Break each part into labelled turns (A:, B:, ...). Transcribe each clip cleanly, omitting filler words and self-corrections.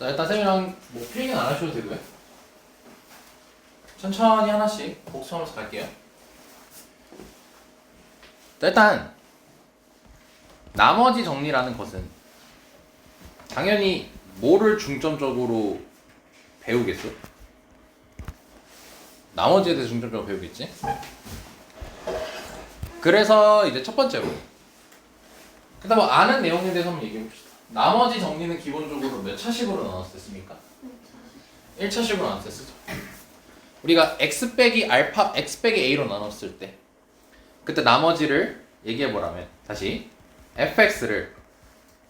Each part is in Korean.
A: 자, 일단 쌤이랑 뭐 필기는 안 하셔도 되고요. 천천히 하나씩 복습하면서 갈게요. 자, 일단 나머지 정리라는 것은 당연히 뭐를 중점적으로 배우겠어? 나머지에 대해서 중점적으로 배우겠지? 그래서 이제 첫 번째로 일단 뭐 아는 내용에 대해서 한번 얘기해 봅시다. 나머지 정리는 기본적으로 몇 차식으로 나눴을 때 씁니까? 1차식으로 나눴을 때 쓰죠. 우리가 x 빼기 알파 x 빼기 a로 나눴을 때 그때 나머지를 얘기해 보라면 다시 fx를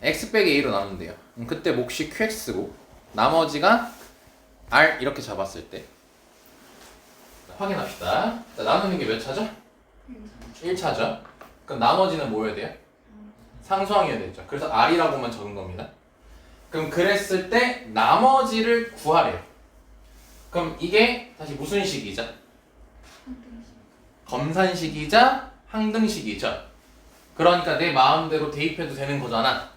A: x 빼기 a로 나눈대요. 그때 몫이 qx고 나머지가 r 이렇게 잡았을 때 확인합시다. 자, 나누는 게 몇 차죠? 1차죠. 그럼 나머지는 뭐여야 돼요? 상수항이어야 되죠. 그래서 r이라고만 적은 겁니다. 그럼 그랬을 때 나머지를 구하래요. 그럼 이게 다시 무슨 식이죠? 검산식이자 항등식이죠. 그러니까 내 마음대로 대입해도 되는 거잖아.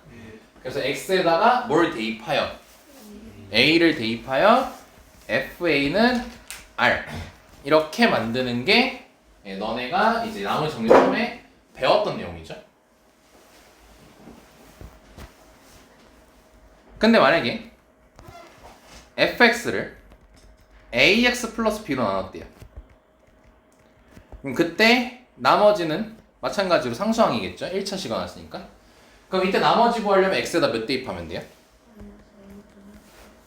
A: 그래서 x에다가 뭘 대입하여? a를 대입하여 fa는 r 이렇게 만드는 게 너네가 이제 나머지 정리 처음에 배웠던 내용이죠. 근데 만약에 fx를 ax 플러스 b로 나눴대요. 그럼 그때 나머지는 마찬가지로 상수항이겠죠. 1차식이 나왔으니까. 그럼 이때 나머지 구하려면 x에다 몇 대입하면 돼요?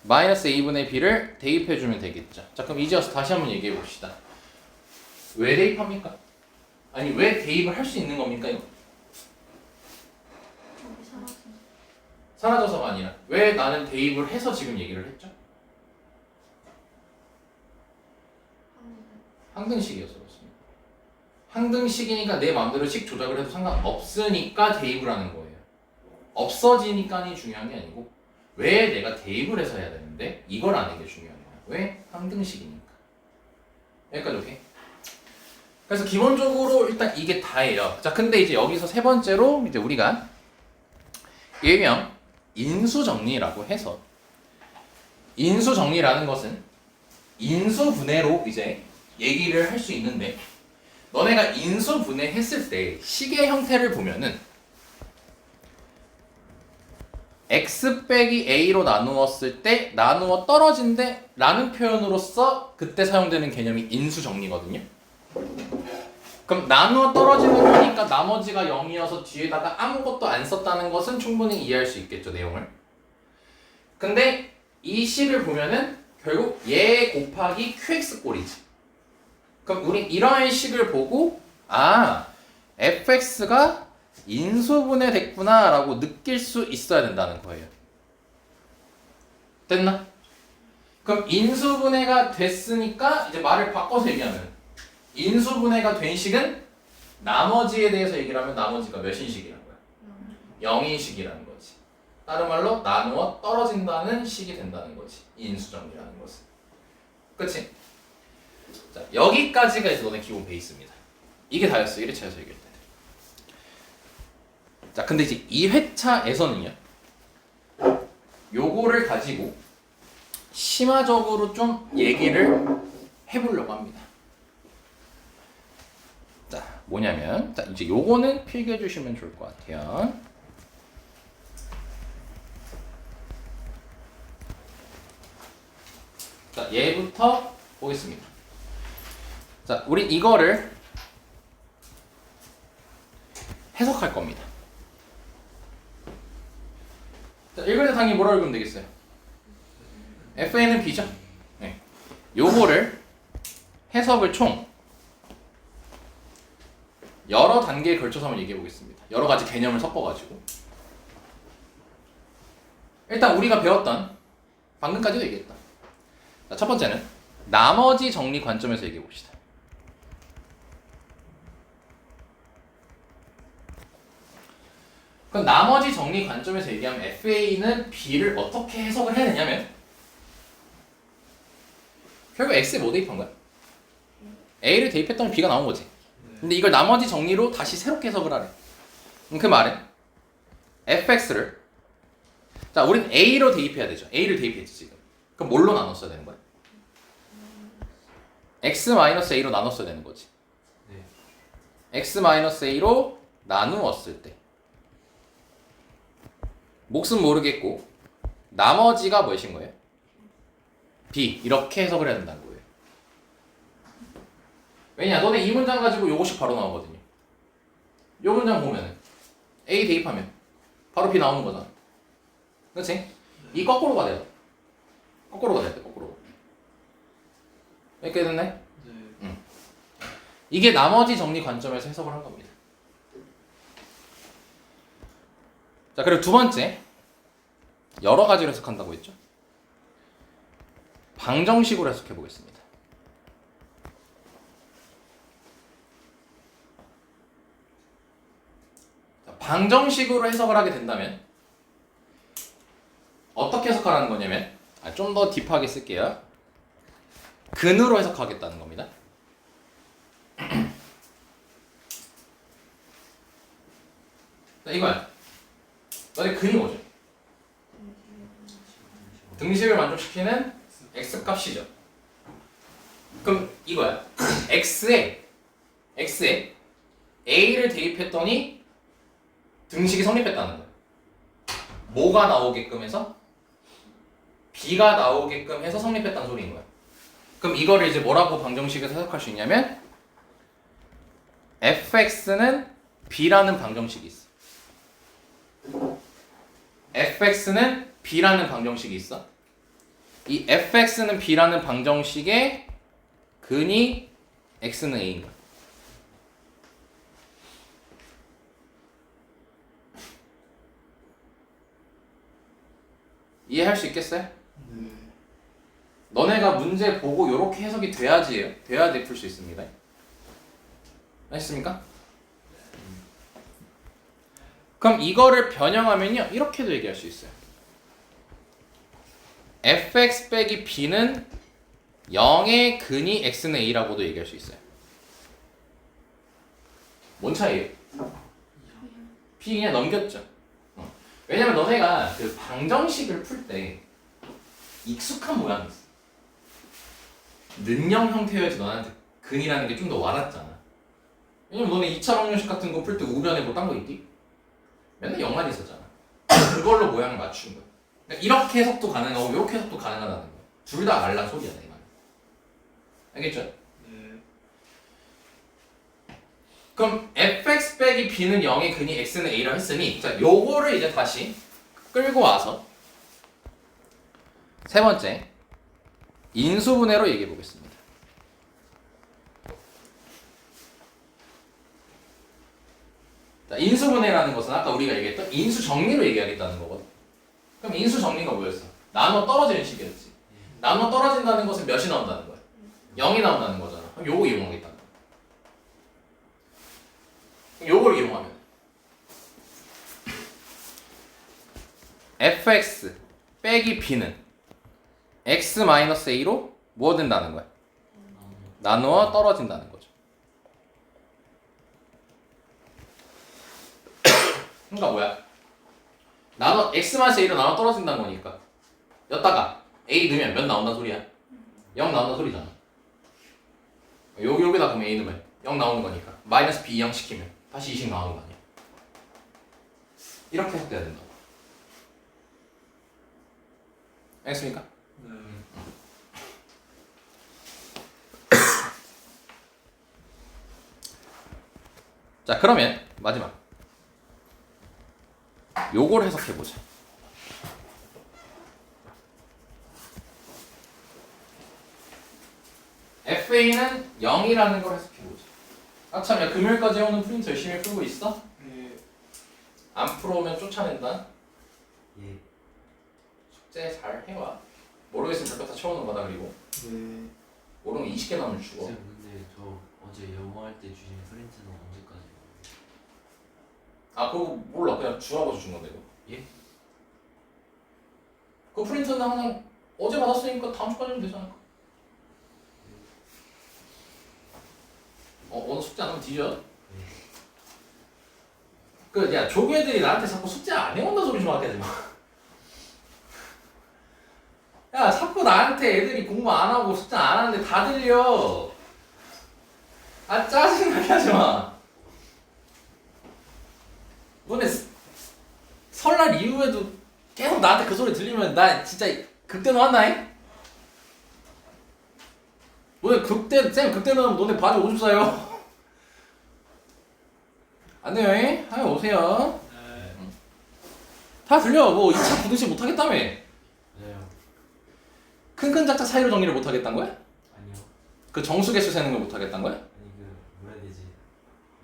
A: 마이너스 a분의 b를 대입해주면 되겠죠. 자, 그럼 이제 와서 다시 한번 얘기해 봅시다. 왜 대입합니까? 아니, 왜 대입을 할 수 있는 겁니까? 이거? 사라져서가 아니라 왜 나는 대입을 해서 지금 얘기를 했죠? 항등식이어서 그렇습니다. 항등식이니까 내 마음대로 식 조작을 해도 상관없으니까 대입을 하는 거예요. 없어지니까니 중요한 게 아니고 왜 내가 대입을 해서 해야 되는데 이걸 아는 게 중요한 거야. 왜? 항등식이니까. 여기까지 오케이? 그래서 기본적으로 일단 이게 다예요. 자, 근데 이제 여기서 세 번째로 이제 우리가 일명 인수정리라고 해서 인수정리라는 것은 인수분해로 이제 얘기를 할 수 있는데 너네가 인수분해 했을 때 식의 형태를 보면은 x 빼기 a로 나누었을 때 나누어 떨어진대 라는 표현으로서 그때 사용되는 개념이 인수정리거든요. 그럼 나누어 떨어지는 거니까 나머지가 0이어서 뒤에다가 아무것도 안 썼다는 것은 충분히 이해할 수 있겠죠, 내용을. 근데 이 식을 보면은 결국 얘 곱하기 qx 꼴이지. 그럼 우리 이러한 식을 보고 아, fx가 인수분해 됐구나 라고 느낄 수 있어야 된다는 거예요. 됐나? 그럼 인수분해가 됐으니까 이제 말을 바꿔서 얘기하면 인수분해가 된 식은 나머지에 대해서 얘기를 하면 나머지가 몇인 식이라는 거야? 0인 식이라는 거지. 다른 말로 나누어 떨어진다는 식이 된다는 거지. 인수정리라는 것은. 그치? 자, 여기까지가 이제 너네 기본 베이스입니다. 이게 다였어. 1회차에서 얘기할 때. 자, 근데 이제 2회차에서는요. 요거를 가지고 심화적으로 좀 얘기를 해보려고 합니다. 자, 뭐냐면 자, 이제 요거는 필기해 주시면 좋을 것 같아요. 자, 얘부터 보겠습니다. 자, 우리 이거를 해석할 겁니다. 자, 읽을 때 당연히 뭐라 읽으면 되겠어요? FA는 B죠? 네. 요거를 해석을 총 여러 단계에 걸쳐서 한번 얘기해 보겠습니다. 여러 가지 개념을 섞어가지고. 일단 우리가 배웠던 방금까지도 얘기했다. 자, 첫 번째는 나머지 정리 관점에서 얘기해 봅시다. 그럼 나머지 정리 관점에서 얘기하면 FA는 B를 어떻게 해석을 해야 되냐면 결국 X에 뭐 대입한 거야? A를 대입했더니 B가 나온 거지. 근데 이걸 나머지 정리로 다시 새롭게 해석을 하래. 그 말은 fx를 자, 우린 A로 대입해야 되죠. A를 대입했지 지금. 그럼 뭘로 나눴어야 되는 거야? X-A로 나눴어야 되는 거지.
B: 네.
A: X-A로 나누었을 때 몫은 모르겠고 나머지가 무엇인 거예요? B. 이렇게 해석을 해야 된다는 거예요. 왜냐? 너네 이 문장 가지고 요거씩 바로 나오거든요. 요 문장 보면은 A 대입하면 바로 B 나오는 거잖아. 그렇지? 이 거꾸로가 돼요. 거꾸로가 돼야 돼. 거꾸로. 이렇게 됐네?
B: 네.
A: 이게 나머지 정리 관점에서 해석을 한 겁니다. 자, 그리고 두 번째, 여러 가지로 해석한다고 했죠? 방정식으로 해석해 보겠습니다. 자, 방정식으로 해석을 하게 된다면 어떻게 해석하라는 거냐면, 좀 더 딥하게 쓸게요. 근으로 해석하겠다는 겁니다. 자, 이거야. 너네 근이 뭐죠? 등식을 만족시키는 x값이죠. 그럼 이거야. x에 a를 대입했더니 등식이 성립했다는 거야. 뭐가 나오게끔 해서? b가 나오게끔 해서 성립했다는 소리인 거야. 그럼 이거를 이제 뭐라고 방정식에서 해석할 수 있냐면 fx는 b라는 방정식이 있어. fx는 b라는 방정식이 있어. 이 fx는 b라는 방정식의 근이 x는 a인 거야. 이해할 수 있겠어요?
B: 네.
A: 너네가 문제 보고 이렇게 해석이 돼야지 풀 수 있습니다. 아셨습니까? 그럼 이거를 변형하면요 이렇게도 얘기할 수 있어요. fx 빼기 b는 0의 근이 x는 a라고도 얘기할 수 있어요. 뭔 차이예요? b 그냥 넘겼죠. 왜냐면 너네가 그 방정식을 풀 때 익숙한 모양이 있어. 는영 형태여야지 너한테 근이라는 게 좀 더 와닿잖아. 왜냐면 너네 2차 방정식 같은 거 풀 때 우변에 뭐 딴 거 있디? 맨날 0만 있었잖아. 그걸로 모양을 맞춘 거야. 그러니까 이렇게 해석도 가능하고 이렇게 해석도 가능하다는 거야. 둘 다 말란 소리야, 내 말. 알겠죠?
B: 네.
A: 그럼 fx 빼기 b는 0의 근이 x는 a라고 했으니 자, 요거를 이제 다시 끌고 와서 세 번째 인수분해로 얘기해 보겠습니다. 자, 인수분해라는 것은 아까 우리가 얘기했던 인수정리로 얘기하겠다는 거거든. 그럼 인수정리가 뭐였어? 나눠 떨어지는 식이었지. 나눠 떨어진다는 것은 몇이 나온다는 거야? 0이 나온다는 거잖아. 그럼 요거 이용하겠다는 거야. 그럼 요걸 이용하면 fx 빼기 b는 x-a로 뭐 된다는 거야? 나누어 떨어진다는 거죠. 그러니까 뭐야? 나눠 x-a로 나눠 떨어진다는 거니까 여기다가 a 넣으면 몇 나온다는 소리야? 0 나온다는 소리잖아. 여기다 그러면 a 넣으면 0 나오는 거니까 마이너스 b 0 시키면 다시 20 나오는 거 아니야? 이렇게 해석돼야 된다고. 알겠습니까?
B: 네.
A: 자, 그러면 마지막 요걸 해석해보자. FA는 0이라는 걸 해석해보자. 아참, 야 금요일까지 해오는 프린트 열심히 풀고 있어?
B: 네.
A: 안 풀어오면 쫓아낸다.
B: 예.
A: 숙제 잘 해와. 모르겠으면 별거 다 채워놓은 거다. 그리고
B: 네.
A: 모르는 거 20개 나오면 죽어.
C: 쌤 근데 저 어제 영어 할 때 주신 프린트는 언제까지?
A: 아, 그거 몰라. 그냥 주라고 준 건데 이거.
C: 예?
A: 그 프린트는 그냥 어제 받았으니까 다음 주까지 하면 되지 않을까? 오늘 숙제 안 하면 뒤져? 야 조교 애들이 나한테 자꾸 숙제 안 해온다 소리 좀 하게 하지 마. 자꾸 나한테 애들이 공부 안 하고 숙제 안 하는데 다 들려. 아 짜증나게 하지 마. 너네 설날 이후에도 계속 나한테 그 소리 들리면 나 진짜 극대노 한다잉? 너네 극대노 하면 너네 바지 오줌 싸요. 안 돼요, 잉? 하여 오세요.
B: 네.
A: 다 들려. 뭐 2차 부등식 못 하겠다며.
C: 네요.
A: 큰큰 작작 사이로 정리를 못 하겠다는 거야?
C: 아니요.
A: 그 정수 개수 세는 걸 못 하겠다는 거야?
C: 아니 그 뭐라 해야 되지?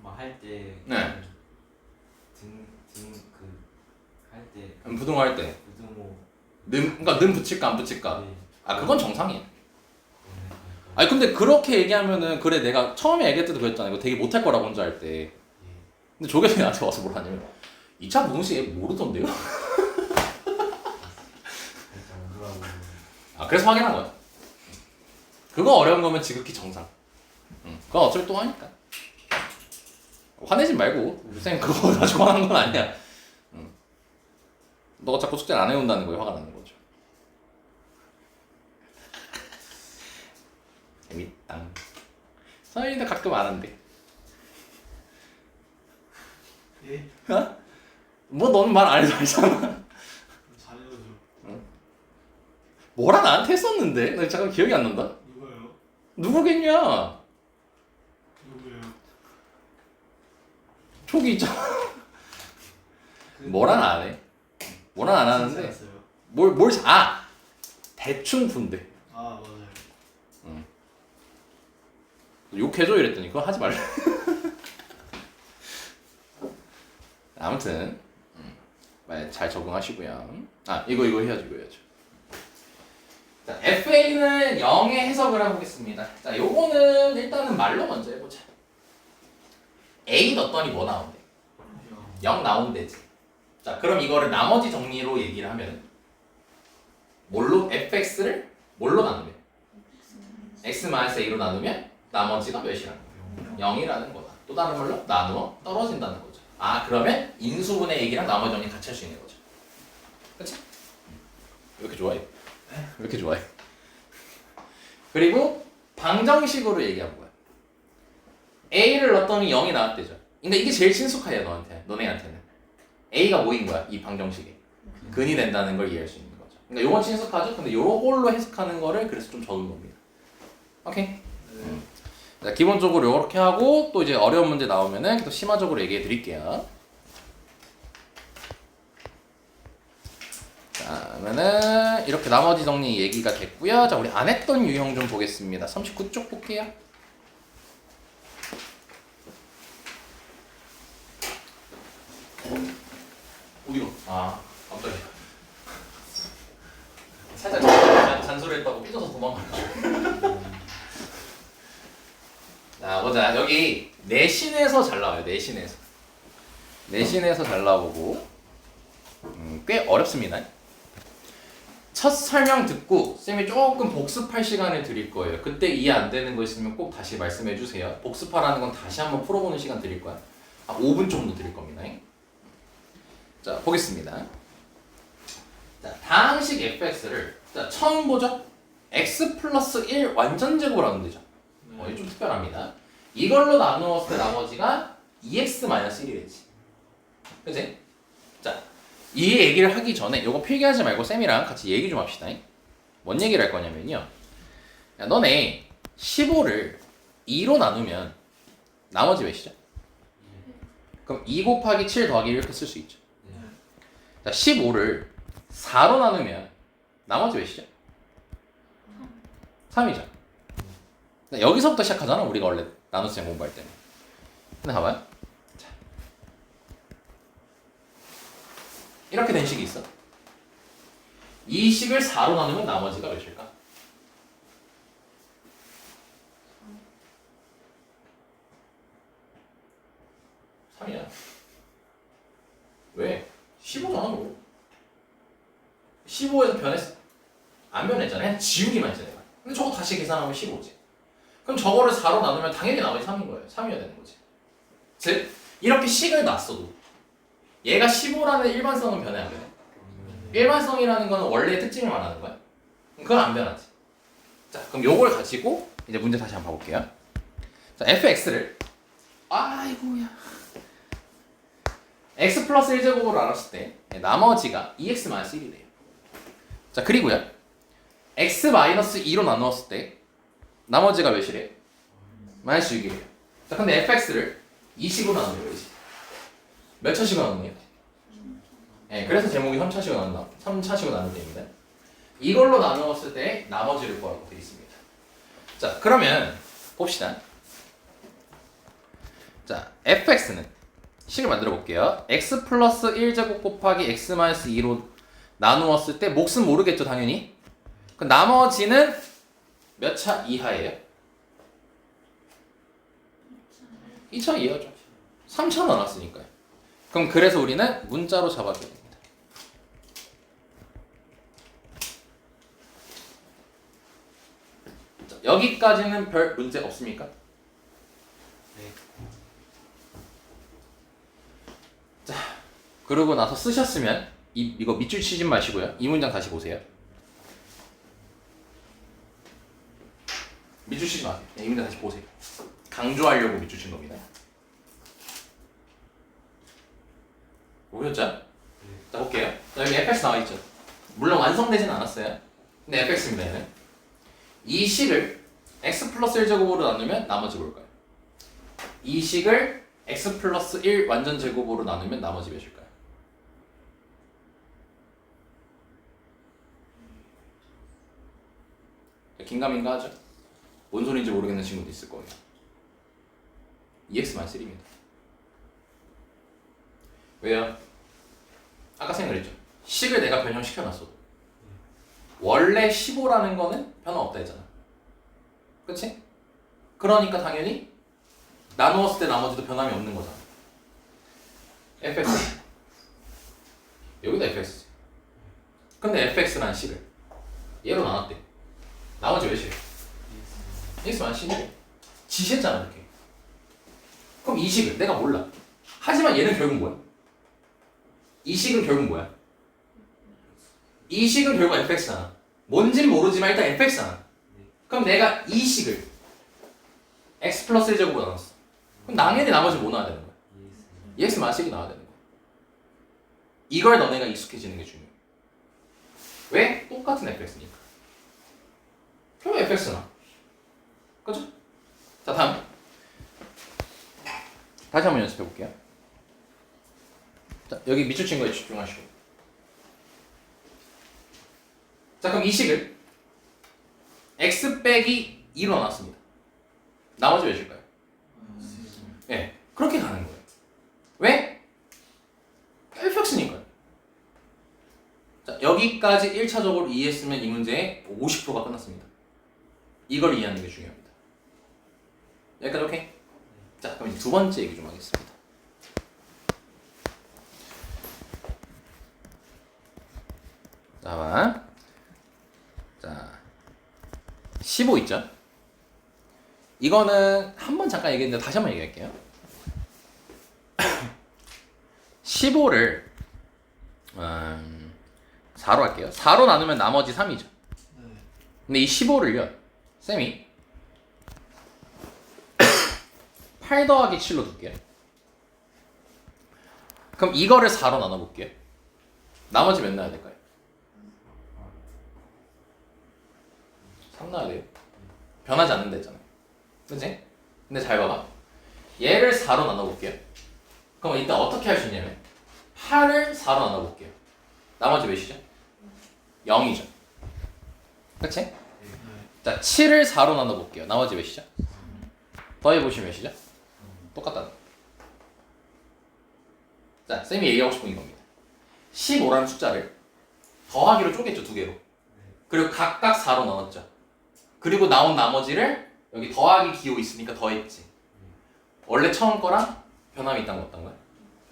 C: 막 할때
A: 네.
C: 할때
A: 부등호 할 때.
C: 부등호.
A: 그러니까 는 붙일까 안 붙일까?
C: 네.
A: 아 그건 정상이야.
C: 네.
A: 아니 근데 그렇게 얘기하면은 그래 내가 처음에 얘기할 때도 그랬잖아. 이거 되게 못할 거라고 혼자 할 때.
C: 예.
A: 근데 조교수님 나한테 와서 뭘 하냐면 2차 부등식 모르던데요?
C: 살짝 오더라고.
A: 아 그래서 확인한 거야. 그거 어려운 거면 지극히 정상. 그건 어쩔 또 하니까. 화내지 말고 우리 쌤 그거 가지고 하는 건 아니야. 너가 자꾸 숙제를 안 해온다는 거에 화가 나는 거죠. 재밌다. 서인이도 가끔 안 한대.
B: 예?
A: 어? 뭐 너는 말 안 해도 알잖아.
B: 잘해야죠.
A: 뭐라 나한테 했었는데? 나 잠깐 기억이 안 난다.
B: 누가요?
A: 누구겠냐?
B: 누구예요?
A: 촉이 있잖아. 뭐란 안 해. 뭐란 안 하는데. 대충 푼대.
B: 아 맞아요.
A: 욕해줘 이랬더니 그거 하지 말래. 아무튼 잘 적응하시고요. 아 이거 해야죠. 자 FA는 0의 해석을 해보겠습니다. 자 요거는 일단은 말로 먼저 해보자. A 넣었더니 뭐 나온대? 0 나온대지. 자 그럼 이거를 나머지 정리로 얘기를 하면 뭘로 fx를 뭘로 나누면 x-a로 나누면 나머지가 몇이라는 거야? 0이라는 거다. 또 다른 말로 나누어 떨어진다는 거죠. 아 그러면 인수분해 얘기랑 나머지 정리 같이 할 수 있는 거죠. 그렇지? 왜 이렇게 좋아해? 왜 이렇게 좋아해? 그리고 방정식으로 얘기한 거야. a를 넣었더니 0이 나왔대죠. 근데 이게 제일 친숙하야 너네한테는. a가 뭐인 거야? 이 방정식에 근이 된다는 걸 이해할 수 있는 거죠. 그러니까 요건 친숙하죠? 근데 요걸로 해석하는 거를 그래서 좀 적은 겁니다. 오케이? 자, 기본적으로 요렇게 하고 또 이제 어려운 문제 나오면은 또 심화적으로 얘기해 드릴게요. 자, 그러면은 이렇게 나머지 정리 얘기가 됐고요. 자, 우리 안 했던 유형 좀 보겠습니다. 39쪽 볼게요. 어디가? 아, 깜짝이야. 살짝 잔소리했다고 삐져서 도망가죠. 자, 보자. 여기 내신에서 잘 나와요. 내신에서 잘 나오고 꽤 어렵습니다. 첫 설명 듣고 쌤이 조금 복습할 시간을 드릴 거예요. 그때 이해 안 되는 거 있으면 꼭 다시 말씀해 주세요. 복습하라는 건 다시 한번 풀어보는 시간 드릴 거야. 한 5분 정도 드릴 겁니다. 자, 보겠습니다. 자, 다항식 fx를 자, 처음 보죠? x 플러스 1 완전 제곱을 하면 되죠. 이게 좀 특별합니다. 이걸로 나누었을 때 나머지가 2x-1이랬지. 그치? 자, 이 얘기를 하기 전에 요거 필기하지 말고 쌤이랑 같이 얘기 좀 합시다. 뭔 얘기를 할 거냐면요. 야, 너네 15를 2로 나누면 나머지 몇이죠? 그럼 2 곱하기 7 더하기 1 이렇게 쓸 수 있죠. 자, 15를 4로 나누면 나머지 몇이죠? 3이죠. 여기서부터 시작하잖아. 우리가 원래 나눗셈 공부할 때는. 근데 봐봐요. 자, 이렇게 된 식이 있어. 이 식을 4로 나누면 나머지가 몇일까? 3이야. 왜? 15잖아 뭐. 15에서 변했어. 안 변했잖아. 그냥 지우기만 했잖아. 근데 저거 다시 계산하면 15지. 그럼 저거를 4로 나누면 당연히 나머지 3인 거예요. 3이어야 되는 거지. 즉 이렇게 식을 놨어도 얘가 15라는 일반성은 변해 안 변해? 일반성이라는 거는 원래의 특징을 말하는 거야. 그건 안 변하지. 자, 그럼 요걸 가지고 이제 문제 다시 한번 봐볼게요. 자, fx를 아이고야 x 플러스 1제곱으로 나눴을 때 나머지가 2x-1이래요. 자, 그리고요 x-2로 나누었을 때 나머지가 몇이래요? 마이너스 6이래요. 자, 근데 fx를 2식으로 나누는 거지. 몇 차식으로 나누네요? 네, 그래서 제목이 3차식으로 나누는 됩니다. 이걸로 나누었을 때 나머지를 구하라고 되어 있습니다. 자, 그러면 봅시다. 자, fx는 식을 만들어 볼게요. x 플러스 1제곱 곱하기 x 마이너스 2로 나누었을 때 몫은 모르겠죠, 당연히. 그 나머지는 몇 차 이하예요? 2차 이하죠. 3차 나눴으니까요. 그럼 그래서 우리는 문자로 잡아줘야 됩니다. 자, 여기까지는 별 문제 없습니까?
C: 네.
A: 자, 그러고 나서 쓰셨으면 이거 밑줄 치지 마시고요. 이 문장 다시 보세요. 밑줄 치지 마세요. 이 문장 다시 보세요. 강조하려고 밑줄 친 겁니다. 보셨죠? 자, 볼게요. 자, 여기 fx 나와 있죠. 물론 완성되진 않았어요. 근데 fx입니다. 얘는. 이 식을 x 플러스 1제곱으로 나누면 나머지 뭘까요? 이 식을 x 플러스 1 완전 제곱으로 나누면 나머지 몇일까요? 긴가민가 하죠? 뭔 소리인지 모르겠는 친구도 있을 거예요. 2x-3입니다. 왜요? 아까 생각했죠? 식을 내가 변형시켜놨어도 원래 15라는 거는 변화 없다 했잖아. 그치? 그러니까 당연히 나누었을 때 나머지도 변함이 없는 거잖아. fx 여기도 fx. 근데 fx라는 식을 얘로 나눴대. 나머지 몇이에요? x-10이래. 지시했잖아 이렇게. 그럼 이 식을 내가 몰라. 하지만 얘는 결국 뭐야? 이 식은 결국 뭐야? 이 식은 결국 fx잖아. 뭔진 모르지만 일단 fx잖아. 그럼 내가 이 식을 x 플러스 1제곱으로 나눴어. 그럼 당연히 나머지 뭐 나와야 되는 거야? 2x-1이 나와야 되는 거야. 이걸 너네가 익숙해지는 게 중요해. 왜? 똑같은 fx니까. 결국 fx나. 그죠? 자, 다음. 다시 한번 연습해 볼게요. 자, 여기 밑줄 친 거에 집중하시고. 자, 그럼 이 식을 x 빼기 2로 나눴습니다. 나머지 몇일까요? 네, 그렇게 가는 거예요. 왜? fx니까요. 자, 여기까지 1차적으로 이해했으면 이 문제의 50%가 끝났습니다. 이걸 이해하는 게 중요합니다. 여기까지 오케이? 자, 그럼 이제 두 번째 얘기 좀 하겠습니다. 자, 15 있죠? 이거는 한번 잠깐 얘기했는데 다시 한번 얘기할게요. 15를 4로 할게요. 4로 나누면 나머지 3이죠. 근데 이 15를요, 쌤이 8 더하기 7로 둘게요. 그럼 이거를 4로 나눠볼게요. 나머지 몇 나야 될까요? 3 나야 돼요. 변하지 않는다 했잖아요. 그치? 근데 잘 봐봐. 얘를 4로 나눠볼게요. 그럼 이따 어떻게 할 수 있냐면 8을 4로 나눠볼게요. 나머지 몇이죠? 0이죠. 그치? 자, 7을 4로 나눠볼게요. 나머지 몇이죠? 더해보시면 몇이죠? 똑같다. 자, 쌤이 얘기하고 싶은 이겁니다. 15라는 숫자를 더하기로 쪼갰죠, 두 개로. 그리고 각각 4로 나눴죠. 그리고 나온 나머지를 여기 더하기 기호 있으니까 더했지. 원래 처음 거랑 변함이 있다는 거 어떤 거야?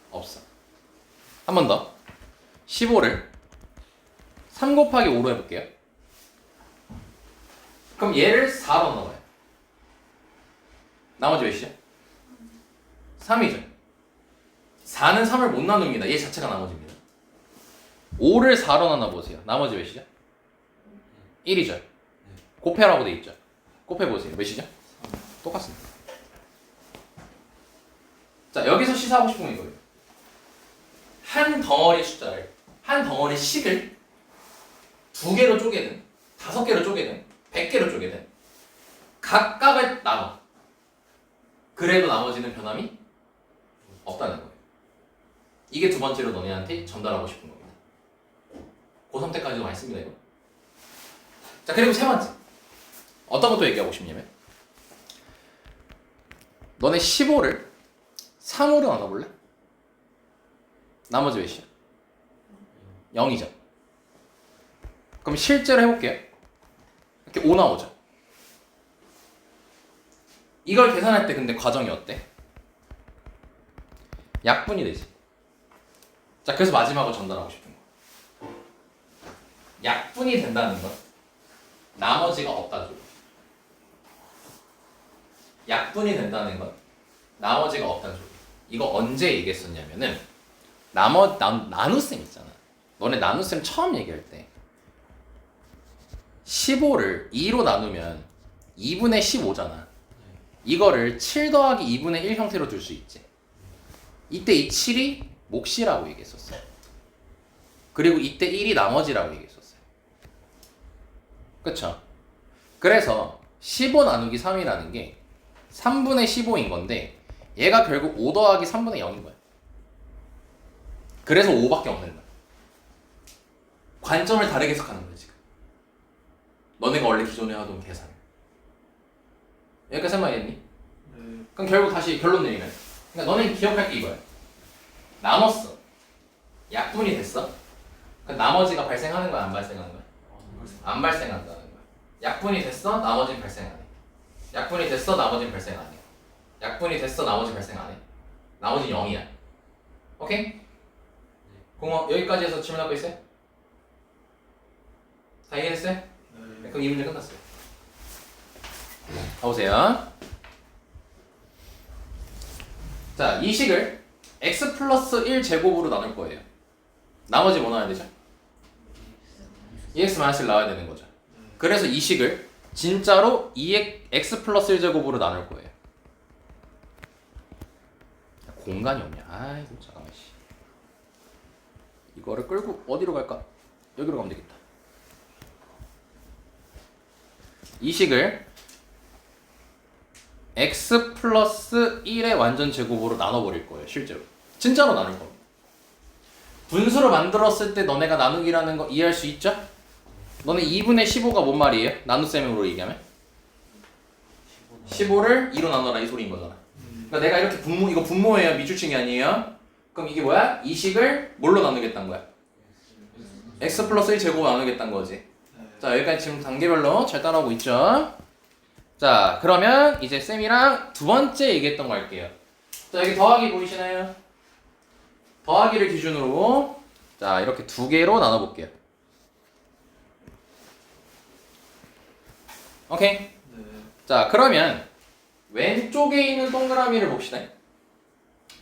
A: 없어. 한 번 더. 15를 3 곱하기 5로 해볼게요. 그럼 얘를 4로 나눠요. 나머지 몇이죠? 3이죠. 4는 3을 못 나눕니다. 얘 자체가 나머지입니다. 5를 4로 나눠보세요. 나머지 몇이죠? 1이죠. 곱해라고 돼 있죠. 곱해보세요. 몇이죠? 똑같습니다. 자, 여기서 시사하고 싶은 건 이거예요. 한 덩어리 숫자를, 한 덩어리 식을 2개로 쪼개든 5개로 쪼개든 100개로 쪼개든 각각을 나눠. 그래도 나머지는 변함이 없다는 거예요. 이게 두 번째로 너네한테 전달하고 싶은 겁니다. 고3 때까지도 많이 씁니다, 이거. 자, 그리고 세 번째. 어떤 것도 얘기하고 싶냐면 너네 15를 3으로 나눠볼래? 나머지 몇이야? 0이죠. 그럼 실제로 해볼게요. 이렇게 5 나오죠. 이걸 계산할 때 근데 과정이 어때? 약분이 되지. 자, 그래서 마지막으로 전달하고 싶은 거. 약분이 된다는 건 나머지가 없다는 소리. 약분이 된다는 건 나머지가 없다는 소리. 이거 언제 얘기했었냐면은 나눗셈 있잖아. 너네 나눗셈 처음 얘기할 때 15를 2로 나누면 2분의 15잖아. 이거를 7 더하기 2분의 1 형태로 둘 수 있지. 이때 이 7이 몫이라고 얘기했었어. 그리고 이때 1이 나머지라고 얘기했었어요. 그쵸? 그래서 15 나누기 3이라는 게 3분의 15인 건데 얘가 결국 5 더하기 3분의 0인 거야. 그래서 5밖에 없는 거야. 관점을 다르게 해석하는 거야 지금. 너네가 원래 기존에 하던 계산. 여기까지 생각했니?
B: 네.
A: 그럼 결국 다시 결론 내리면, 그러니까 너네 기억할 게 이거야. 나눴어. 약분이 됐어. 그럼 나머지가 발생하는 거야, 안 발생하는 거야? 안 발생한다는 거야. 약분이 됐어, 나머지는 발생 안 해. 약분이 됐어, 나머지는 발생 안 해. 약분이 됐어, 나머지 발생 안 해. 나머지는 0이야. 오케이? 공업 여기까지 해서 질문할 거 있어요? 다 이해했어요?
B: 네.
A: 그럼 이 문제 끝났어요. 가보세요. 자, 이 식을 x 플러스 1 제곱으로 나눌 거예요. 나머지 뭐 나와야 되죠? EX-1을 나와야 되는 거죠. 그래서 이 식을 진짜로 2x 플러스 1 제곱으로 나눌 거예요. 공간이 없냐? 아이고 잠깐만 씨. 이거를 끌고 어디로 갈까? 여기로 가면 되겠다. 이 식을 x 플러스 1의 완전 제곱으로 나눠버릴 거예요. 실제로 진짜로 나눌 겁니다. 분수로 만들었을 때 너네가 나누기라는 거 이해할 수 있죠? 너네 2분의 15가 뭔 말이에요? 나눗셈으로 얘기하면 15를 2로 나눠라 이 소리인 거잖아. 그러니까 내가 이렇게 이거 분모예요. 미줄층이 아니에요. 그럼 이게 뭐야? 이 식을 뭘로 나누겠다는 거야? x 플러스 1 제곱으로 나누겠다는 거지. 자, 여기까지 지금 단계별로 잘 따라오고 있죠? 자, 그러면 이제 쌤이랑 두 번째 얘기했던 거 할게요. 자, 여기 더하기 보이시나요? 더하기를 기준으로 자, 이렇게 두 개로 나눠볼게요. 오케이?
B: 네.
A: 자, 그러면 왼쪽에 있는 동그라미를 봅시다.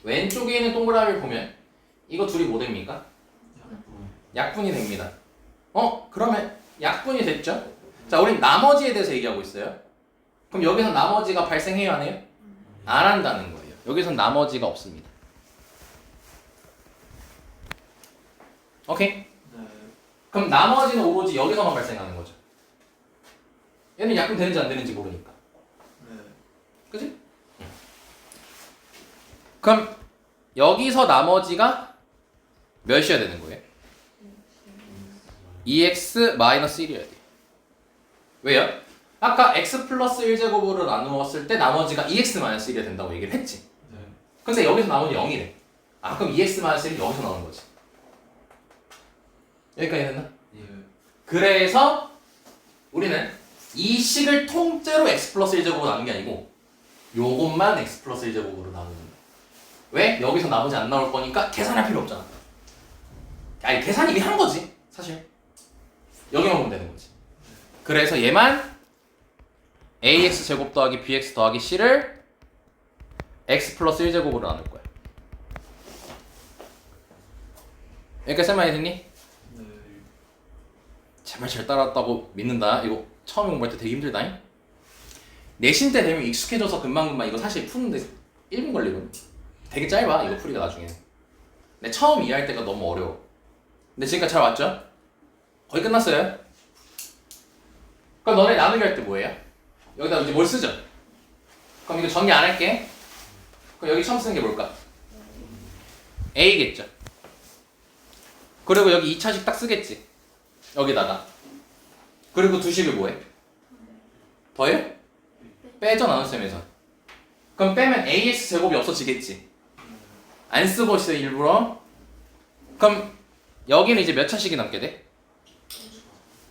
A: 왼쪽에 있는 동그라미를 보면 이거 둘이 뭐 됩니까? 약분이 됩니다. 그러면 약분이 됐죠? 자, 우린 나머지에 대해서 얘기하고 있어요. 그럼 여기서 나머지가 발생해요, 안 해요? 안 한다는 거예요. 여기선 나머지가 없습니다. 오케이?
B: 네.
A: 그럼 나머지는 오로지 여기서만 발생하는 거죠. 얘는 약분 되는지 안 되는지 모르니까.
B: 네.
A: 그치? 그럼 여기서 나머지가 몇이어야 되는 거예요? 2x-1이어야 돼요. 왜요? 아까 x 플러스 1제곱으로 나누었을 때 나머지가 2x-1이 된다고 얘기를 했지.
B: 네.
A: 근데 여기서 나머지 0이래. 아, 그럼 2x-1이 여기서 나오는 거지. 여기까지 됐나?
C: 예.
A: 그래서 우리는 이 식을 통째로 x 플러스 1제곱으로 나누는 게 아니고 요것만 x 플러스 1제곱으로 나누는 거야. 왜? 여기서 나머지 안 나올 거니까 계산할 필요 없잖아. 아니, 계산 이미 한 거지 사실. 여기만 보면 되는 거지. 그래서 얘만 ax 제곱 더하기 bx 더하기 c를 x 플러스 1제곱으로 나눌 거야. 여기까지 쌤 많이 듣니?
B: 네.
A: 제발 정말 잘 따라왔다고 믿는다. 이거 처음 공부할 때 되게 힘들다잉. 내신 때 되면 익숙해져서 금방금방 이거 사실 푸는데 1분 걸리거든. 되게 짧아 이거 풀이가 나중에. 근데 처음 이해할 때가 너무 어려워. 근데 지금까지 잘 왔죠? 거의 끝났어요. 그럼 너네 나누기 할 때 뭐예요? 여기다 이제 뭘 쓰죠? 그럼 이거 정리 안 할게. 그럼 여기 처음 쓰는 게 뭘까? A겠죠. 그리고 여기 2차식 딱 쓰겠지. 여기다가. 그리고 두 식을 뭐해? 더해? 빼죠 나눗셈에서. 그럼 빼면 AX 제곱이 없어지겠지. 안 쓰고 있어 일부러. 그럼 여기는 이제 몇 차식이 남게 돼?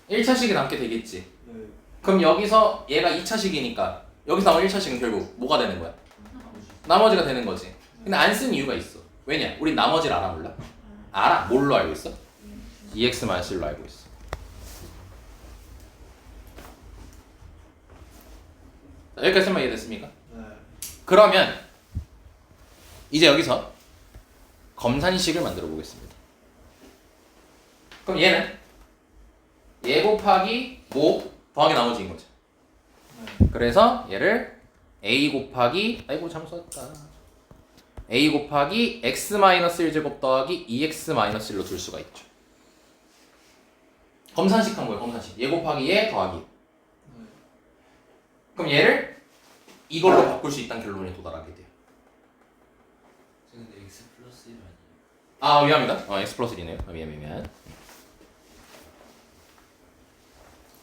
A: 1차식이 남게 되겠지.
B: 네.
A: 그럼 여기서 얘가 2차식이니까 여기서 나온 1차식은 결국 뭐가 되는 거야? 나머지가 되는 거지. 근데 안 쓴 이유가 있어. 왜냐? 우린 나머지를 알아 몰라? 알아. 뭘로 알고 있어? 2x-1로 알고 있어. 자, 여기까지만 이해됐습니까?
B: 네.
A: 그러면 이제 여기서 검산식을 만들어 보겠습니다. 그럼 얘는 얘 곱하기 뭐 더하기 나머지인 거죠.
B: 네.
A: 그래서 얘를 a 곱하기 아이고 잘못 썼다. a 곱하기 x-1제곱 더하기 2x-1로 둘 수가 있죠. 검산식 한 거예요. 검산식. 얘 곱하기 얘 더하기.
B: 네.
A: 그럼 얘를 이걸로 바꿀 수 있다는 결론에 도달하게 돼요.
C: 근데 x 플러스 1 아니에요?
A: 아 미안합니다. x 플러스 1이네요. 미안.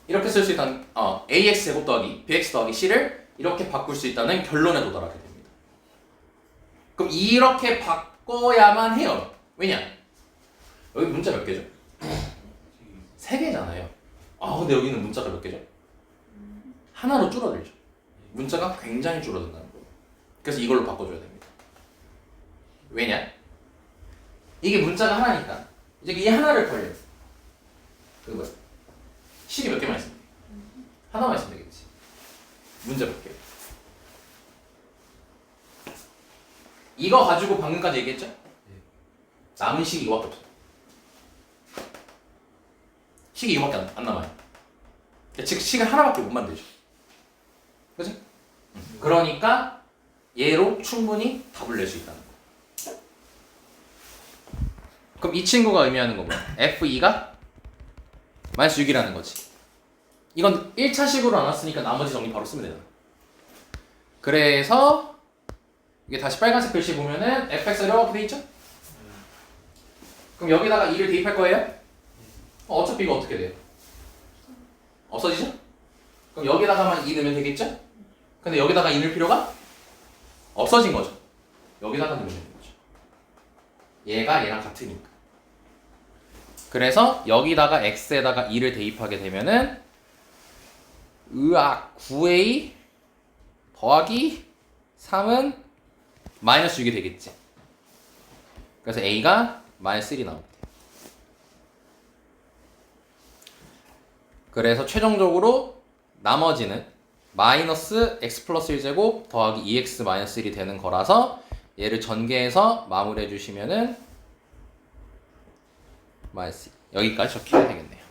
A: 이렇게 쓸 수 있다는 ax 제곱 더하기 bx 더하기 c를 이렇게 바꿀 수 있다는 결론에 도달하게 됩니다. 그럼 이렇게 바꿔야만 해요. 왜냐? 여기 문자 몇 개죠? 3개잖아요. 아 근데 여기는 문자가 몇 개죠? 하나로 줄어들죠. 문자가 굉장히 줄어든다는 거예요. 그래서 이걸로 바꿔줘야 됩니다. 왜냐? 이게 문자가 하나니까 이제 이 하나를 벌려요. 그거야. 식이 몇 개만 있으면 돼. 하나만 있으면 되겠지. 문제 볼게요. 이거 가지고 방금까지 얘기했죠? 남은 식이 이거밖에 없어. 식이 이거밖에 안 남아요. 즉 식을 하나밖에 못 만들죠. 그치? 그러니까 얘로 충분히 답을 낼 수 있다는 거. 그럼 이 친구가 의미하는 거 뭐야? F2가 마이너스 6이라는 거지. 이건 1차식으로 나눴으니까 나머지 정리 바로 쓰면 되잖아. 그래서 이게 다시 빨간색 글씨 보면은 fx가 이렇게 돼 있죠? 그럼 여기다가 2를 대입할 거예요? 어차피 이거 어떻게 돼요? 없어지죠? 그럼 여기다가만 2 넣으면 되겠죠? 근데 여기다가 2 넣을 필요가 없어진 거죠. 여기다가 넣으면 되는 거죠. 얘가 얘랑 같으니까. 그래서 여기다가 x에다가 2를 대입하게 되면은 9a 더하기 3은 마이너스 6이 되겠지. 그래서 a가 마이너스 1이 나오게 돼요. 그래서 최종적으로 나머지는 마이너스 x 플러스 1제곱 더하기 2x 마이너스 1이 되는 거라서 얘를 전개해서 마무리해 주시면은 마이너스 1. 여기까지 적히면 되겠네요.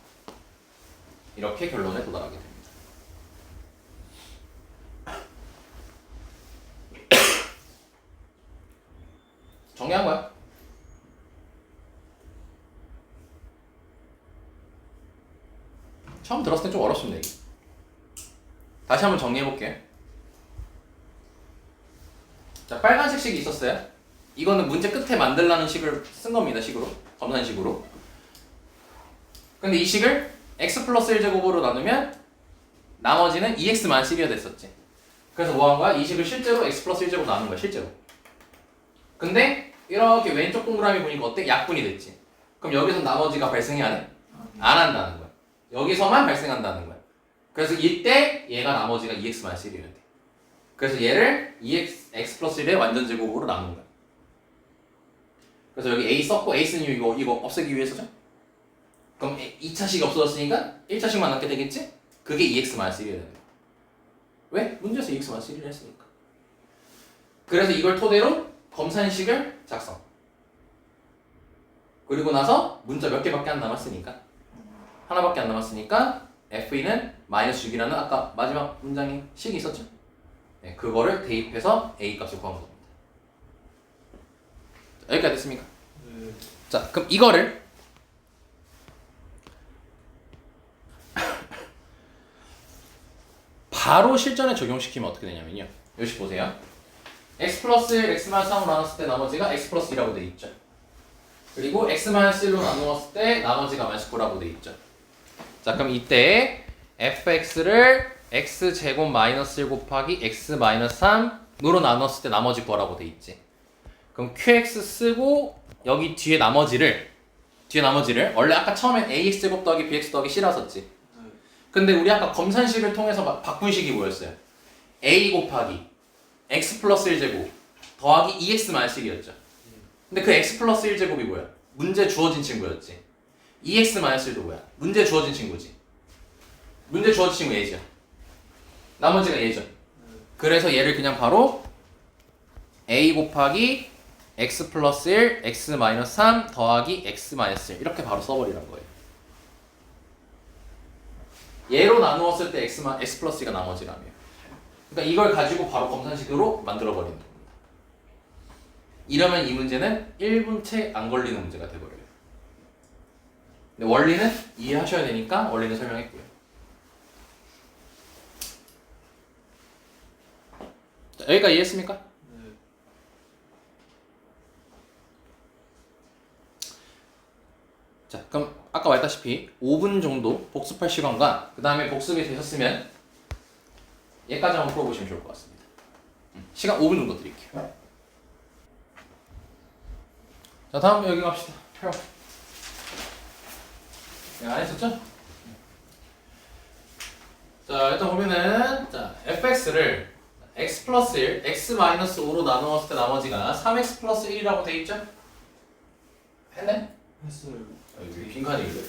A: 이렇게 결론에 도달하게 됩니다. 정리한 거야. 처음 들었을 때 좀 어렵습니다 이게. 다시 한번 정리해볼게요. 자, 빨간색 식이 있었어요. 이거는 문제 끝에 만들라는 식을 쓴 겁니다. 식으로. 검산식으로. 근데 이 식을 x 플러스 1제곱으로 나누면 나머지는 2x-1이 됐었지. 그래서 뭐 한 거야? 이 식을 실제로 x 플러스 1제곱 나눈 거야. 실제로. 근데 이렇게 왼쪽 동그라미 보니까 어때? 약분이 됐지. 그럼 여기서 나머지가 발생이 안 해? 안 한다는 거야. 여기서만 발생한다는 거야. 그래서 이때 얘가 나머지가 2x-1이어야 돼. 그래서 얘를 2x 플러스 1의 완전 제곱으로 나눈 거야. 그래서 여기 a 썼고 a 쓴 이유 이거 없애기 위해서죠. 그럼 2차식이 없어졌으니까 1차식만 남게 되겠지? 그게 2x-1이어야 돼. 왜? 문제에서 2x-1을 했으니까. 그래서 이걸 토대로 검산식을 작성. 그리고 나서 문자 몇 개밖에 안 남았으니까 하나밖에 안 남았으니까 F2는 마이너스 6이라는 아까 마지막 문장에 식이 있었죠? 네, 그거를 대입해서 A 값을 구한 겁니다. 자, 여기까지 됐습니까?
B: 네.
A: 자, 그럼 이거를 바로 실전에 적용시키면 어떻게 되냐면요. 여기 보세요. x 플러스 1, x 마이너스 3으로 나눴을 때 나머지가 x 플러스 2라고 돼 있죠. 그리고 x 마이너스 1로 나누었을 때 나머지가 마이너스 9라고 돼 있죠. 자, 그럼 이때 fx를 x 제곱 마이너스 1 곱하기 x 마이너스 3으로 나눴을 때 나머지 구하라고 돼 있지. 그럼 qx 쓰고 여기 뒤에 나머지를 원래 아까 처음엔 ax 제곱 더하기 bx 더하기 c라 썼지. 근데 우리 아까 검산식을 통해서 바꾼 식이 뭐였어요? a 곱하기 x 플러스 1제곱 더하기 2x 마이너스 1이었죠. 근데 그 x 플러스 1제곱이 뭐야? 문제 주어진 친구였지. 2x 마이너스 1도 뭐야? 문제 주어진 친구지. 문제 주어진 친구 얘죠. 나머지가 얘죠. 그래서 얘를 그냥 바로 a 곱하기 x 플러스 1, x 마이너스 3 더하기 x 마이너스 1 이렇게 바로 써버리는 거예요. 얘로 나누었을 때 x 플러스 2가 나머지라며. 그러니까 이걸 가지고 바로 검산식으로 만들어버리는 겁니다. 이러면 이 문제는 1분 채 안 걸리는 문제가 돼버려요. 근데 원리는 이해하셔야 되니까 원리는 설명했고요. 자, 여기까지 이해했습니까?
B: 네.
A: 자, 그럼 아까 말했다시피 5분 정도 복습할 시간과 그 다음에 복습이 되셨으면 얘까지 한번 풀어보시면 좋을 것 같습니다. 시간 5분 정도 드릴게요. 자, 다음 여기 갑시다. 펴. 안 했었죠? 자, 일단 보면은 자, fx를 x 플러스 1, x 마이너스 5로 나누었을 때 나머지가 3x 플러스 1이라고 돼 있죠? 했네?
B: 했어요.
A: 여기 빈칸이 있어요.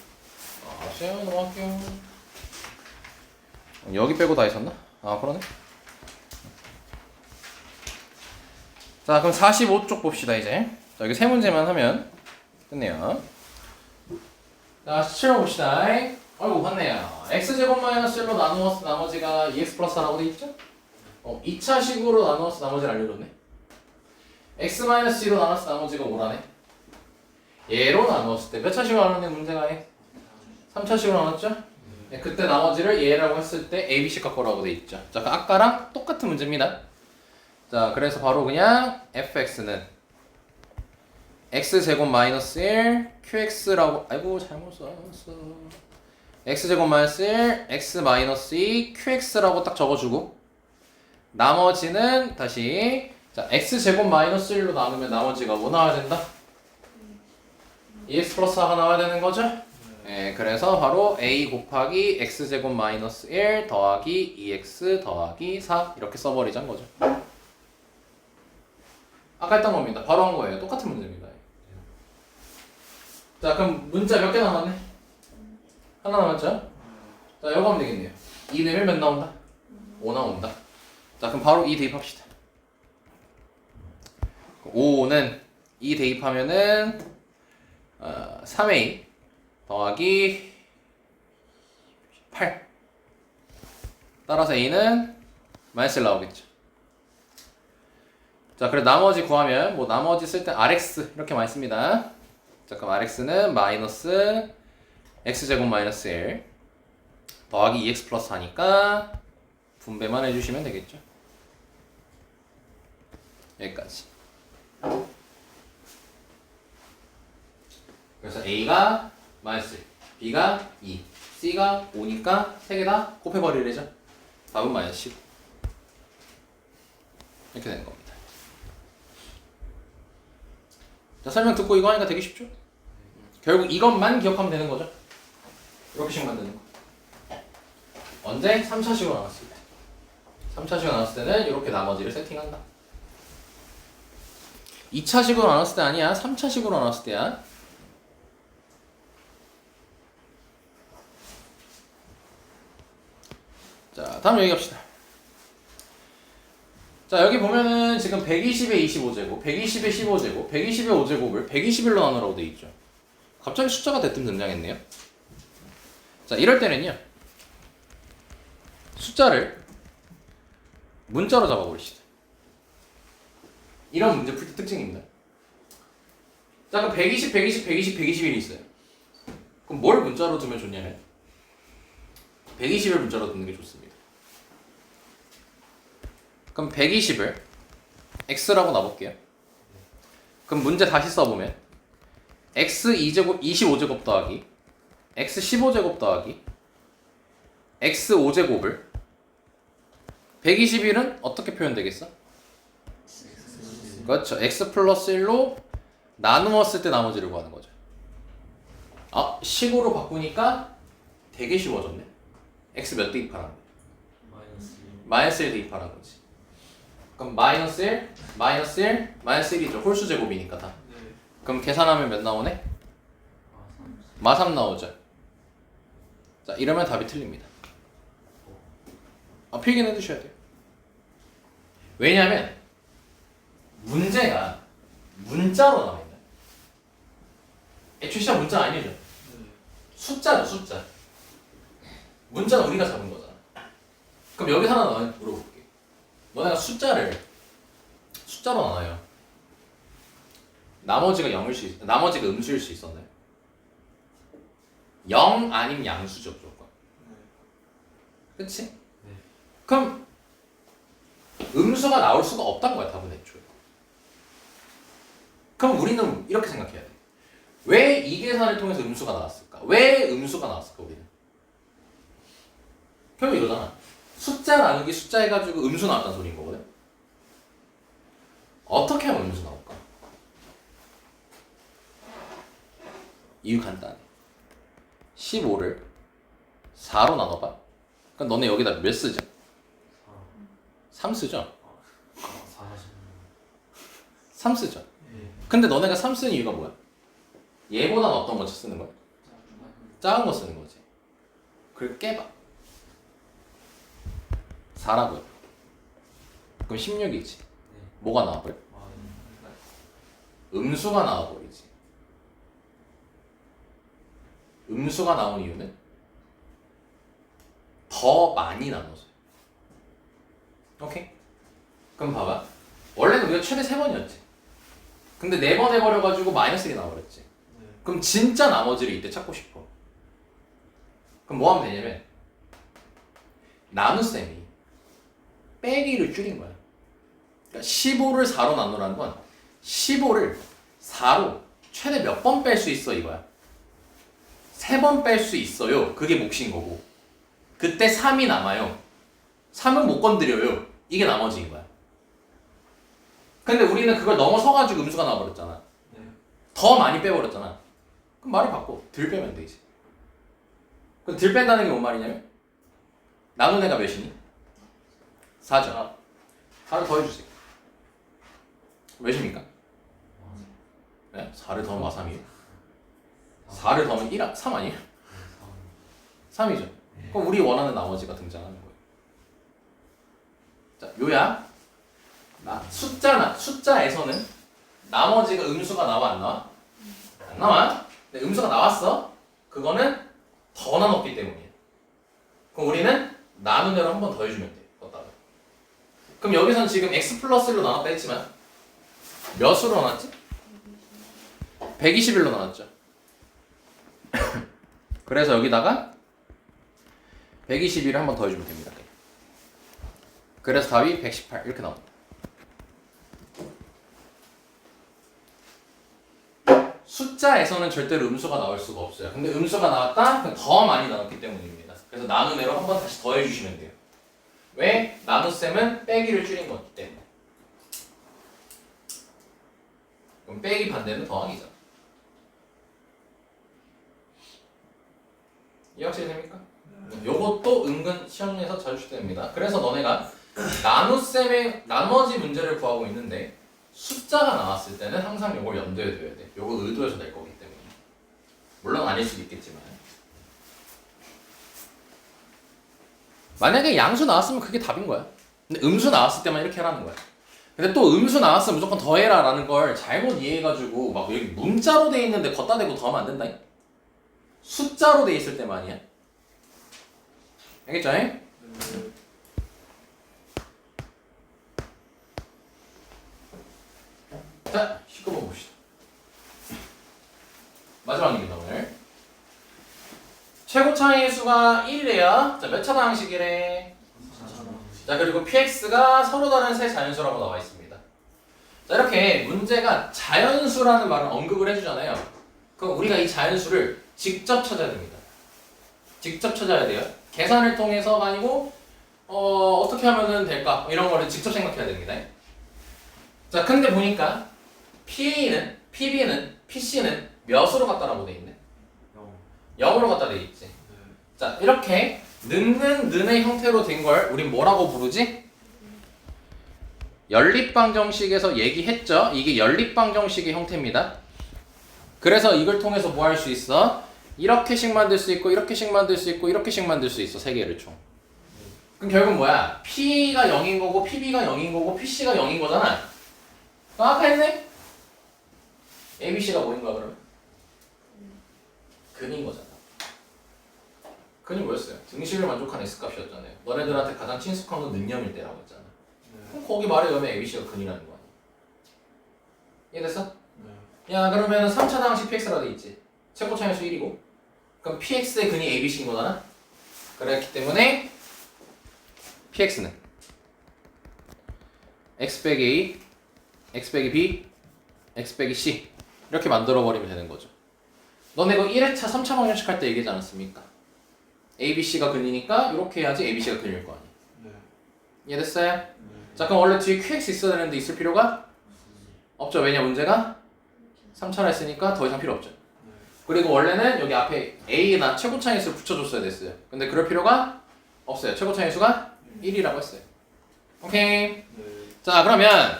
A: 알았어요. 넘어갈게요. 여기 빼고 다 있었나? 아, 그러네. 자, 그럼 45쪽 봅시다, 이제. 자, 여기 세 문제만 하면 끝내요. 자, 17번 봅시다. 아이고, 맞네요. x제곱 마이너스 1로 나누었을 나머지가 2x 플러스 4라고 돼 있죠? 2차 식으로 나누었을 나머지를 알려줬네. x 마이너스 2로 나눴을 나머지가 5라네. 얘로 나누었을 때 몇 차식으로 나눴네, 문제가 해? 3차식으로 나눴죠? 네, 그때 나머지를 얘라고 했을 때 ABC 값고라고 돼 있죠. 자, 아까랑 똑같은 문제입니다. 자, 그래서 바로 그냥 fx는 x제곱 마이너스 1 qx라고 아이고 잘못 써놨어. x제곱 마이너스 1 x 마이너스 2 qx라고 딱 적어주고 나머지는 다시 자 x제곱 마이너스 1로 나누면 나머지가 뭐 나와야 된다? 2x 플러스 4가 나와야 되는 거죠? 네, 그래서 바로 a 곱하기 x제곱 마이너스 1 더하기 2x 더하기 4 이렇게 써버리자는 거죠. 아까 했던 겁니다. 바로 한 거예요. 똑같은 문제입니다. 자, 그럼 문자 몇 개 남았네? 하나 남았죠? 자, 이거 하면 되겠네요. 2 내면 몇 나온다? 5 나온다. 자, 그럼 바로 2 대입합시다. 5는 2 대입하면은 3a 더하기 8 따라서 a는 마이너스 1 나오겠죠. 자, 그래 나머지 구하면 뭐 나머지 쓸 때 rx 이렇게 많이 씁니다. 자, 그럼 rx는 마이너스 x제곱 마이너스 1 더하기 2x 플러스 4니까 분배만 해주시면 되겠죠. 여기까지. 그래서 a가 마이너스 1, b가 2, c가 5니까 3개 다 곱해버리래죠. 답은 마이너스 10 이렇게 되는 겁니다. 자, 설명 듣고 이거 하니까 되게 쉽죠? 결국 이것만 기억하면 되는 거죠. 이렇게씩 만드는 거. 언제? 3차식으로 나눴을 때. 3차식으로 나눴을 때는 이렇게 나머지를 세팅한다. 2차식으로 나눴을 때 아니야. 3차식으로 나눴을 때야. 자, 다음 여기 갑시다. 자, 여기 보면은 지금 120에 25제곱, 120에 15제곱, 120에 5제곱을 121로 나누라고 돼 있죠. 갑자기 숫자가 대뜸 등장했네요. 자, 이럴 때는요. 숫자를 문자로 잡아버리시다. 이런 문제 풀 때 특징입니다. 자, 그럼 120, 120, 120, 121이 있어요. 그럼 뭘 문자로 두면 좋냐면 120을 문자로 두는 게 좋습니다. 그럼 120을 x라고 놔볼게요. 그럼 문제 다시 써보면 x 2제곱 25제곱 더하기 x 15제곱 더하기 x 5제곱을 121은 어떻게 표현되겠어? 그렇죠. x 플러스 1로 나누었을 때 나머지를 구하는 거죠. 아, 15로 바꾸니까 되게 쉬워졌네. x 몇 대입하라는 거야?
C: 마이너스 1.
A: 마이너스 1 대입하라는 거지. 그럼 마이너스 1, 마이너스 1, 마이너스 1이죠. 홀수 제곱이니까 다.
B: 네.
A: 그럼 계산하면 몇 나오네?
C: 아, 3.
A: 마3 나오죠. 자, 이러면 답이 틀립니다. 필기는 해두셔야 돼요. 왜냐면 문제가 문자로 나와있나요? 애초에 시작 문자 아니죠?
B: 네.
A: 숫자죠, 숫자. 문자는 우리가 잡은 거잖아. 그럼 여기서 하나 너한테 물어볼게. 너네가 숫자로 나눠요. 나머지가 음수일 수 있었나요? 0 아니면 양수죠, 무조건.
B: 네.
A: 그치?
C: 네.
A: 그럼 음수가 나올 수가 없다는 거야, 답은 애초에. 그럼 우리는 이렇게 생각해야 돼. 왜 이 계산을 통해서 음수가 나왔을까? 왜 음수가 나왔을까, 우리는? 결국 이거잖아. 숫자 나누기 숫자 해가지고 음수 나왔다는 소리인 거거든? 어떻게 하면 음수 나올까? 이유 간단해. 15를 4로 나눠봐. 그럼 너네 여기다 몇 쓰죠? 3 쓰죠?
C: 4 하시는
A: 3 쓰죠?
B: 네.
A: 근데 너네가 3 쓰는 이유가 뭐야? 얘보단 어떤 거 쓰는 거야? 작은 거 쓰는 거지. 그걸 깨봐. 4라고요. 그럼 16이지. 뭐가 나와버려? 음수가 나와버리지. 음수가 나온 이유는 더 많이 나눠서. 오케이? 그럼 봐봐. 원래는 우리가 최대 3번이었지. 근데 4번 해버려가지고 마이너스 1이 나와버렸지.
B: 네.
A: 그럼 진짜 나머지를 이때 찾고 싶어. 그럼 뭐 하면 되냐면 나눗셈이 빼기를 줄인 거야. 그러니까 15를 4로 나누라는 건 15를 4로 최대 몇 번 뺄 수 있어 이거야. 3번 뺄 수 있어요. 그게 몫인 거고. 그때 3이 남아요. 3은 못 건드려요. 이게 나머지인 거야. 근데 우리는 그걸 넘어서가지고 음수가 나와버렸잖아.
B: 네.
A: 더 많이 빼버렸잖아. 그럼 말을 바꿔. 덜 빼면 되지. 그럼 덜 뺀다는 게 뭔 말이냐면 나눈 애가 몇이니? 4죠. 4를 더해주세요. 몇입니까? 네? 4를 더하면 마3이에요. 4를 더하면 1, 3 아니에요? 3이죠. 그럼 우리 원하는 나머지가 등장하는 거예요. 자, 요약. 숫자에서는 나머지가 음수가 나와 안 나와? 안 나와. 근데 음수가 나왔어. 그거는 더 나눴기 때문이에요. 그럼 우리는 나눈 대로 한 번 더 해주면 돼. 걷다가. 그럼 여기서는 지금 x 플러스 1로 나눴다 했지만 몇으로 나눴지? 121로 나눴죠. 그래서 여기다가 121을 한 번 더 해주면 됩니다. 그래서 답이 118 이렇게 나옵니다. 숫자에서는 절대로 음수가 나올 수가 없어요. 근데 음수가 나왔다? 그럼 더 많이 나왔기 때문입니다. 그래서 나누내로 한 번 다시 더해주시면 돼요. 왜? 나눗셈은 빼기를 줄인 거기 때문에. 그럼 빼기 반대는 더하기죠. 이 확실히 됩니까? 요것도 은근 시험에서 자주 출제됩니다. 그래서 너네가 나눗셈의 나머지 문제를 구하고 있는데 숫자가 나왔을 때는 항상 요걸 염두에 둬야 돼. 요거 의도해서 낼 거기 때문에. 물론 아닐 수도 있겠지만. 만약에 양수 나왔으면 그게 답인 거야. 근데 음수 나왔을 때만 이렇게 하라는 거야. 근데 또 음수 나왔으면 무조건 더해라 라는 걸 잘못 이해해가지고 막 여기 문자로 돼 있는데 걷다 대고 더하면 안 된다. 숫자로 돼 있을 때만이야. 알겠죠?
B: 네.
A: 자, 19번 봅시다. 마지막입니다, 오늘. 최고 차이의 수가 1이래요. 자, 몇 차방식이래? 자, 그리고 px가 서로 다른 세 자연수라고 나와 있습니다. 자, 이렇게 문제가 자연수라는 말을 언급을 해주잖아요. 그럼 우리가 이 자연수를 직접 찾아야 됩니다. 직접 찾아야 돼요. 계산을 통해서가 아니고 어떻게 하면 될까? 이런 거를 직접 생각해야 됩니다. 자, 근데 보니까 PA는, PB는, PC는 몇으로 갖다라고 돼 있네? 0으로 갖다 돼 있지. 자, 이렇게 는의 형태로 된 걸 우린 뭐라고 부르지? 연립방정식에서 얘기했죠? 이게 연립방정식의 형태입니다. 그래서 이걸 통해서 뭐 할 수 있어? 이렇게씩 만들 수 있고 이렇게씩 만들 수 있고 이렇게씩 만들 수 있어. 세 개를 총. 그럼 결국 뭐야? P가 0인 거고 PB가 0인 거고 PC가 0인 거잖아. 그럼 아까 했네? ABC가 뭐인 거야 그러면? 근인 거잖아. 근이 뭐였어요? 등식을 만족한 X값이었잖아요. 너네들한테 가장 친숙한 건 능념일 때라고 했잖아. 그럼 거기 말에 의하면 ABC가 근이라는 거 아니야? 이해됐어? 야, 그러면 3차당식 PX라 돼 있지. 최고 차이수 1이고. 그럼 PX의 근이 ABC인 거잖아? 그렇기 때문에 PX는 X 빼기 A, X 빼기 B, X 빼기 C 이렇게 만들어버리면 되는 거죠. 너네 그 1회차, 3차 방정식 할 때 얘기하지 않았습니까? ABC가 근이니까 이렇게 해야지 ABC가 근일 거 아니야. 이해됐어요? 자, 그럼 원래 뒤에 QX 있어야 되는데 있을 필요가 없죠. 왜냐, 문제가 3차라 했으니까 더 이상 필요 없죠. 그리고 원래는 여기 앞에 A나 최고 차이수를 붙여줬어야 됐어요. 근데 그럴 필요가 없어요. 최고 차이수가 1이라고 했어요. 오케이. 자, 그러면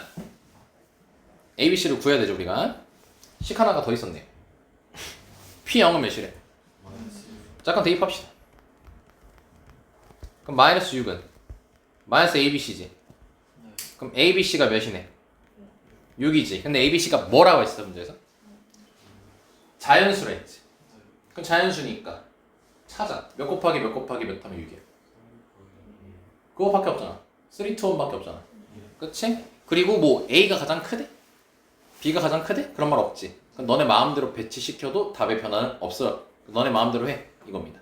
A: ABC를 구해야 되죠, 우리가. 식 하나가 더 있었네요. P0은 몇이래? 잠깐 대입합시다. 그럼 마이너스 6은? 마이너스 ABC지. 그럼 ABC가 몇이네? 6이지. 근데 ABC가 뭐라고 했어, 문제에서? 자연수라 했지. 그럼 자연수니까 찾아. 몇 곱하기 몇 곱하기 몇 하면 6이야. 그거밖에 없잖아. 3, 2, 1밖에 없잖아. 그치? 그리고 뭐 A가 가장 크대? B가 가장 크대? 그런 말 없지. 그럼 너네 마음대로 배치시켜도 답의 변화는 없어. 너네 마음대로 해. 이겁니다.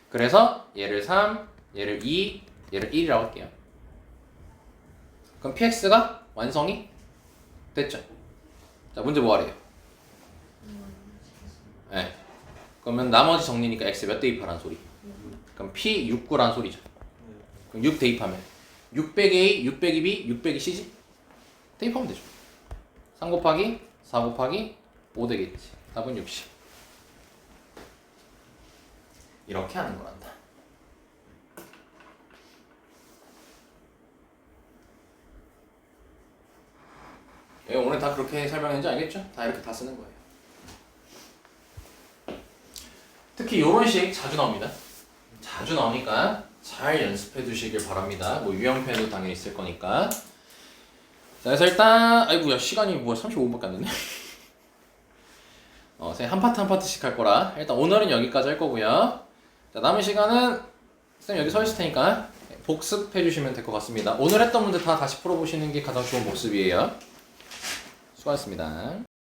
A: 그래서 얘를 3, 얘를 2, 얘를 1이라고 할게요. 그럼 PX가 완성이 됐죠? 자, 문제 뭐 하래요? 네. 그러면 나머지 정리니까 X 몇 대입하라는 소리? 그럼 P 6, 9란 소리죠. 그럼 6 대입하면 6 빼기 A, 6 빼기 B, 6 빼기 C지? 대입하면 되죠. 3 곱하기 4 곱하기 5 되겠지. 답은 60. 이렇게 하는 거란다. 오늘 다 그렇게 설명했는지 알겠죠? 다 이렇게 다 쓰는 거예요. 특히 이런 식 자주 나옵니다. 자주 나오니까 잘 연습해 두시길 바랍니다. 뭐 유형편도 당연히 있을 거니까. 자, 그래서 일단 아이고야, 시간이 뭐 35분밖에 안 됐네. 선생님 한 파트 한 파트씩 할 거라 일단 오늘은 여기까지 할 거고요. 자, 남은 시간은 선생님 여기 서 있을 테니까 복습해 주시면 될 것 같습니다. 오늘 했던 문제 다 다시 풀어보시는 게 가장 좋은 복습이에요. 수고하셨습니다.